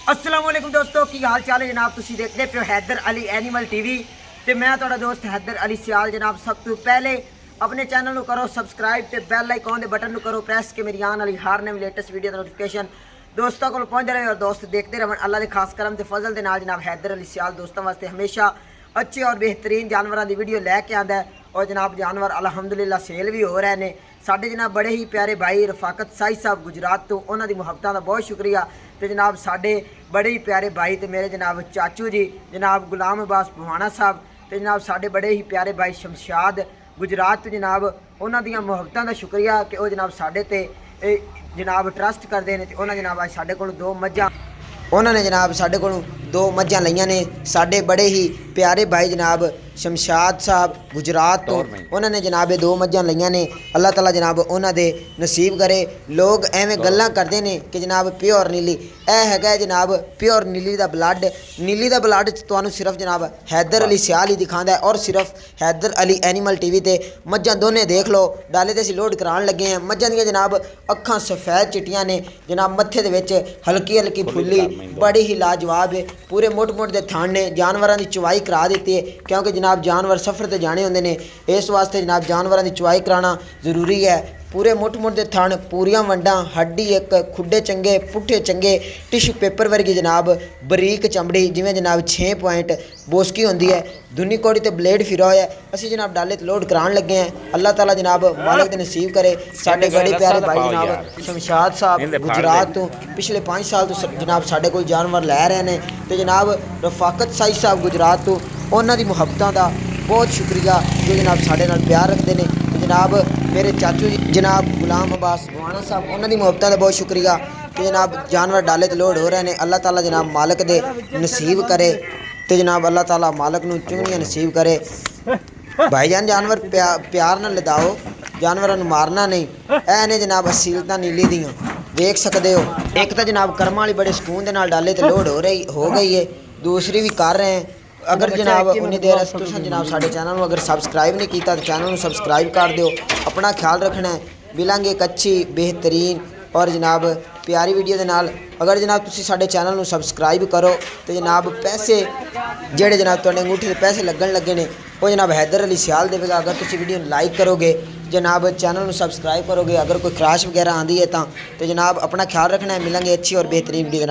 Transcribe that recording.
अस्सलाम वालेकुम दोस्तों की हाल चाल है जनाब। तुसी देखते पे हैदर अली एनिमल टीवी ते मैं तुहाडा दोस्त हैदर अली सियाल जनाब। सब तो पहले अपने चैनल को करो सब्सक्राइब ते बेल आइकॉन दे बटन करो प्रेस के मेरी आने वाली हर नवी लेटेस्ट वीडियो दा नोटिफिकेशन दोस्तों को पहुंच रहे और दोस्त देखते रहन। अल्लाह के खास करम ते फजल दे नाल जनाब हैदर अली सियाल दोस्तों वास्ते हमेशा अच्छे और बेहतरीन जानवरों की वीडियो लैके आंदा है और जनाब जानवर अलहमदुलिल्लाह सेल भी हो रहे हैं। साढ़े जनाब बड़े ही प्यारे भाई रफाकत साई साहब गुजरात तो उन्होंने मुहब्बतों का बहुत शुक्रिया। तो जनाब साढ़े बड़े ही प्यारे भाई तो मेरे जनाब चाचू जी जनाब गुलाम अब्बास भवाना साहब तो जनाब साढ़े बड़े ही प्यारे भाई शमशाद गुजरात तो जनाब उन्होंने मुहब्बतों का शुक्रिया कि वह जनाब साढ़े ते जनाब ट्रस्ट करते हैं। तो उन्होंने जनाब साढ़े को दो मझां उन्होंने जनाब साढ़े को दो मझां लईयां ने। साढ़े बड़े ही प्यारे भाई जनाब शमशाद साहब गुजरात तो उन्होंने जनाब ये दो मझां लईयां ने। अल्लाह ताला जनाब उन्होंने नसीब करे। लोग एवें गल्लां करते हैं कि जनाब प्योर नीली है जनाब प्योर नीली का ब्लड तुहानू सिर्फ जनाब हैदर अली सियाल ही दिखाता है और सिर्फ हैदर अली एनिमल टीवी ते मझां दोने देख लो। डाले ते असीं लोड कराउण लगे हैं। मझां दियां जनाब अखां सफेद चिट्टियां ने जनाब मत्थे दे विच हल्की हल्की फुल्ली बड़ी ही लाजवाब है। पूरे मुठ दे थान ने जानवरों की चवाई करा दी है क्योंकि जनाब जानवर सफ़र ते जाने होंदे ने। इस वास्ते जनाब जानवरों की चवाई कराना जरूरी है। पूरे मुठ दे थान पूरियां वंडां हड्डी एक खुडे चंगे पुट्ठे चंगे टिश्यू पेपर वर्गी जनाब बरीक चमड़ी जिमें जनाब 6 पॉइंट बोसकी होंदी है। दुनी कोड़ी ते ब्लेड फिरा होया असी जनाब डाले ते लोड कराउण लगे हैं। अल्लाह ताला जनाब मालिक दे नसीब करे। साडे बड़े प्यारे भाई जनाब शमशाद साहब गुजरात तो पिछले 5 साल तो जनाब साडे कोल जानवर लै रहे हैं। तो जनाब रफाकत साई साहब गुजरात तो उन्हां दी मुहब्बतां दा बहुत शुक्रिया जो जनाब साडे नाल प्यार रखते हैं। तो जनाब मेरे चाचू जी जनाब गुलाम अब्बास भवाना साहब उन्होंने मुहब्बतां दा बहुत शुक्रिया कि जनाब जानवर डाले तो लोड हो रहे हैं। अल्लाह ताला जनाब मालिक दे नसीब करे। तो जनाब अल्लाह ताला मालिक नूं चुंगणियां नसीब करे। भाईजान जानवर प्यार नाल लदाओ जानवरों नूं मारना नहीं। ऐ ने जनाब असीलतां नीली दियां देख सकते हो। एक तो जनाब कर्मां वाली बड़े सुकून दे नाल डाले तो लोड हो गई है। दूसरी भी कर रहे हैं। अगर जनाब उन्नी देर तुसीं जनाब साडे चैनल अगर सबसक्राइब नहीं किया तो चैनल को सबसक्राइब कर दिओ। अपना ख्याल रखना है। मिलांगे एक अच्छी बेहतरीन और जनाब प्यारी वीडियो के नाल। अगर जनाब तुसीं साडे चैनल को सबसक्राइब करो तो जनाब पैसे जेड़े जनाब तुहाडे अंगूठे दे पैसे लगन लगे ने वो जनाब हैदर अली सियाल देवेगा। अगर तुसीं वीडियो लाइक करोगे जनाब चैनल को सबसक्राइब करोगे अगर कोई क्रैश वगैरह आंदी है तो जनाब अपना ख्याल रखना है। मिलेंगे अच्छी और बेहतरीन वीडियो।